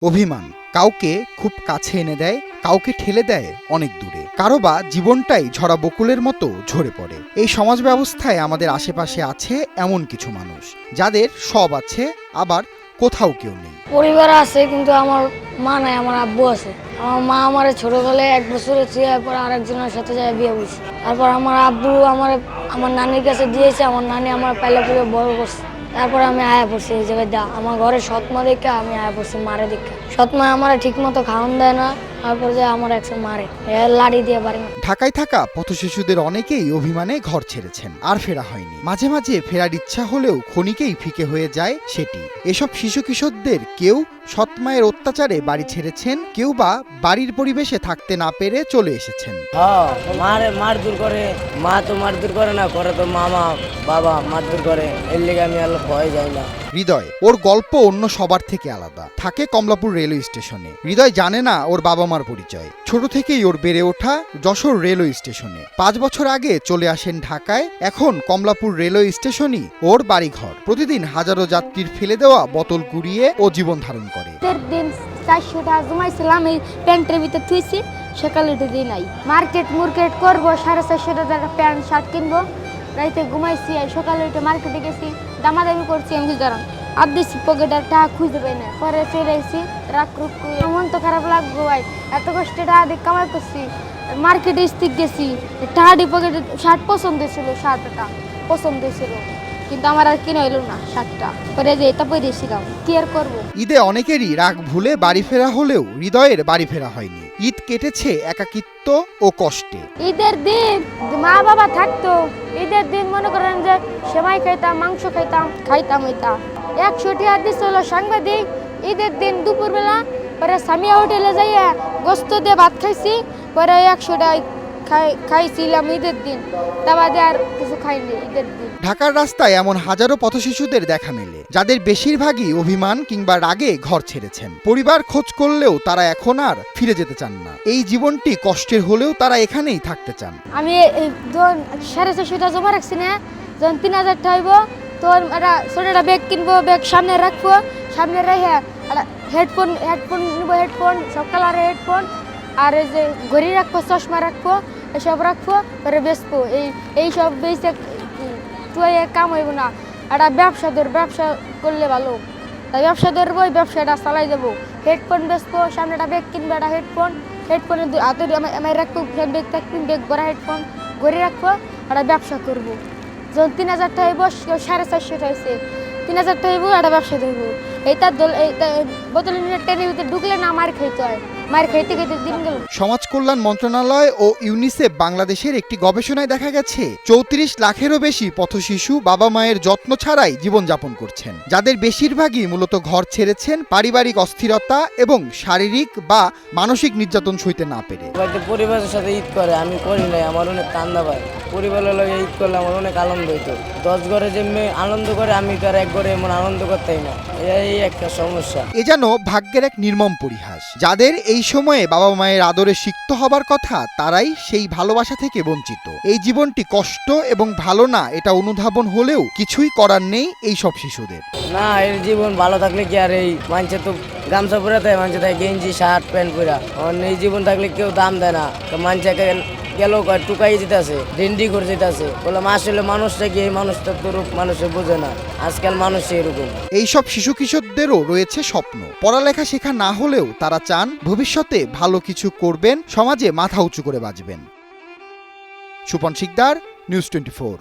অভিমান কাউকে খুব কাছে এনে দেয়, কাউকে ঠেলে দেয় অনেক দূরে, কারো বা জীবনটাই ঝরা বকুলের মতো ঝরে পড়ে। এই সমাজ ব্যবস্থায় আমাদের আশেপাশে আছে এমন কিছু মানুষ যাদের সব আছে, আবার কোথাও কেউ নেই। পরিবার আছে কিন্তু আমার মা নাই, আমার আব্বু আছে। আমার মা আমার ছোটবেলায় 1 বছরের ছিঁড়ে পর আরেকজনের সাথে যায় বিয়ে বসে। তারপর আমার আব্বু আমার নানির কাছে দিয়েছে, আমার নানি আমার পাইলে পুরো বড় করছে। তারপর আমি আয়া পড়ছি এই জায়গায় আমার ঘরে সৎমা দেখে আমি আয়া পড়ছি মারে দেখে। সৎমা আমার ঠিক মতো খাওয়ান দেয় না, তারপর যে আমার একসময় মারে লাড়ি দিয়ে পারে না। ঢাকায় থাকা পথশিশুদের অনেকেই অভিমানে ঘর ছেড়েছেন, আর ফেরা হয়নি। মাঝে মাঝে ফেরার ইচ্ছা হলেও ক্ষণিকেই ফিকে হয়ে যায় সেটি। এসব শিশু কিশোরদের কেউ সৎমায়ের অত্যাচারে বাড়ি ছেড়েছেন, কেউ বা বাড়ির পরিবেশে থাকতে না পেরে চলে এসেছেন। মারধর করে, মা তো মারধর করে না, করে তো মামা বাবা মারধর করে, এর লেগে আমি আর ভয় যাই না। হৃদয়, ওর গল্প অন্য সবার থেকে আলাদা। থাকে কমলাপুর রেলওয়ে স্টেশনে। হৃদয় জানে না ওর বাবা মার পরিচয়। ছোট থেকেই ওর বেড়ে ওঠা যশোর রেলওয়ে স্টেশনে। 5 বছর আগে চলে আসেন ঢাকায়। এখন কমলাপুর রেলওয়ে স্টেশনই ওর বাড়িঘর। প্রতিদিন হাজারো যাত্রীর ফেলে দেওয়া বোতল কুড়িয়ে ও জীবন ধারণ করে। দিন 400 টাকা জমাইছিলাম, এই প্যান্টের ভিতরে থুইছি, সকালে উঠে দিই নাই। মার্কেট করবো, 450 টাকা প্যান্ট শার্ট কিনবো, রাইতে ঘুমাইছি, সকালে উঠে মার্কেটে গেছি, দামাদামি করছি। আমি দাঁড়ান আদিস পকেটের টাকা খুঁজতে পাই না, পরে চলে এসেছি রাগ রুক। মন তো খারাপ লাগবো ভাই, এত কষ্টে টাকা দিয়ে কামাই করছি। মার্কেটে স্টিক গেছি, টাহাডি পকেটে শার্ট পছন্দ ছিল, শার্টটা পছন্দ ছিল, কিন্তু আমার আর কিনে হইল না শার্টটা। পরে যে এটা পরেছিলাম, কি আর করবো। ঈদে অনেকেরই রাগ ভুলে বাড়ি ফেরা হলেও হৃদয়ের বাড়ি ফেরা হয়নি। ঈদ কেটেছে একাকিত্ব ও কষ্টে। ঈদের দিন মা বাবা থাকতো, ঈদের দিন মনে করেন যে সেমাই খাইতাম, মাংস খাইতাম এটা 100 টাকা দিছিল সাংবাদিক। ঈদের দিন দুপুরবেলা পরে সামিয়া হোটেলে যাইয়া গোস্ত দিয়ে ভাত খাইছি, পরে 100 টাকা খাইছিলাম ঈদের দিন। তা বাদে আর কিছু খাইনি ঈদের দিন। ঢাকার রাস্তায় এমন হাজারো পথশিশুদের দেখা মেলে, যাদের বেশিরভাগই অভিমান কিংবা রাগে ঘর ছেড়েছেন। পরিবার খোঁজ করলেও তারা এখন আর ফিরে যেতে চান না। এই জীবনটি কষ্টের হলেও তারা এখানেই থাকতে চান। আমি 450 টাকা জমা রাখছি না, যখন 3000 টাকা হইব তখন একটা ছোট একটা ব্যাগ কিনবো, ব্যাগ সামনে রাখবো, সামনে রেখে হেডফোন নিবো, হেডফোন সব কালারের হেডফোন, আর এই যে ঘড়ি রাখবো, চশমা রাখবো, এসব রাখবো, পরে বেচবো। এই সব বেচে টুয়ে কাম হইব না, একটা ব্যবসা করলে ভালো। তাই ব্যবসা ধরবো, ব্যবসাটা চালাই দেবো। হেডফোন বেচবো, সামনে একটা ব্যাগ কিনবো, একটা হেডফোনের হাতে আমি রাখবো, ব্যাগ থাকবো, ব্যাগ ভরা হেডফোন, ঘড়ি রাখবো, একটা ব্যবসা করবো। যখন 3000 টাকা হইব, 450 টাকা হয়েছে, 3000 টাকা হইব, একটা ব্যবসা ধরবো। এইটা বোতলের ট্রেনের ভিতরে ঢুকলে না মার খাইতে হয়, মার খাইতে দিন গেল। সমাজ কল্যাণ মন্ত্রণালয় ও ইউনিসেফ বাংলাদেশের একটি গবেষণায় দেখা গেছে 34 লাখেরও বেশি পথশিশু বাবা মায়ের যত্ন ছাড়াই জীবনযাপন করছেন, যাদের বেশিরভাগই মূলত ঘর ছেড়েছেন পারিবারিক অস্থিরতা এবং শারীরিক বা মানসিক নির্যাতন সইতে না পেরে। পরিবারের সাথে ঈদ করে আমি করি নাই, আমার অনেক কান্দা পায়। পরিবারের লগে ঈদ করলে আমার অনেক আনন্দ হইতো। 10 ঘরে যেমনি আনন্দ করে আমি তার 1 ঘরে এমন আনন্দ করতেই না, এই একটা সমস্যা। এ যেন ভাগ্যের এক নির্মম পরিহাস। যাদের এই সময়ে বাবা মায়ের আদরে সিক্ত হবার কথা, তারাই সেই ভালোবাসা থেকে বঞ্চিত। এই জীবনটি কষ্ট এবং ভালো না, এটা অনুধাবন হলেও কিছুই করার নেই এই সব শিশুদের। না, এর জীবন ভালো থাকলে কি আর এই মানুষে তো গামছা পরে থাকে, মানুষে থাকে গেঞ্জি শার্ট প্যান্ট পরা। এই জীবন থাকলে কেউ দাম দেয় না, মানুষকে গেল টুকাই যেতেছে, ডিন্ডি করে যেতেছে। বললাম আসলে মানুষটা কি, এই মানুষটা তো রূপ মানুষে বোঝে না, আজকাল মানুষ এরকম। এইসব শিশু কিশোরদেরও রয়েছে স্বপ্ন। পড়ালেখা শেখা না হলেও তারা চান ভবিষ্যতে ভালো কিছু করবেন, সমাজে মাথা উঁচু করে বাঁচবেন। সুপন শিকদার, নিউজ 24।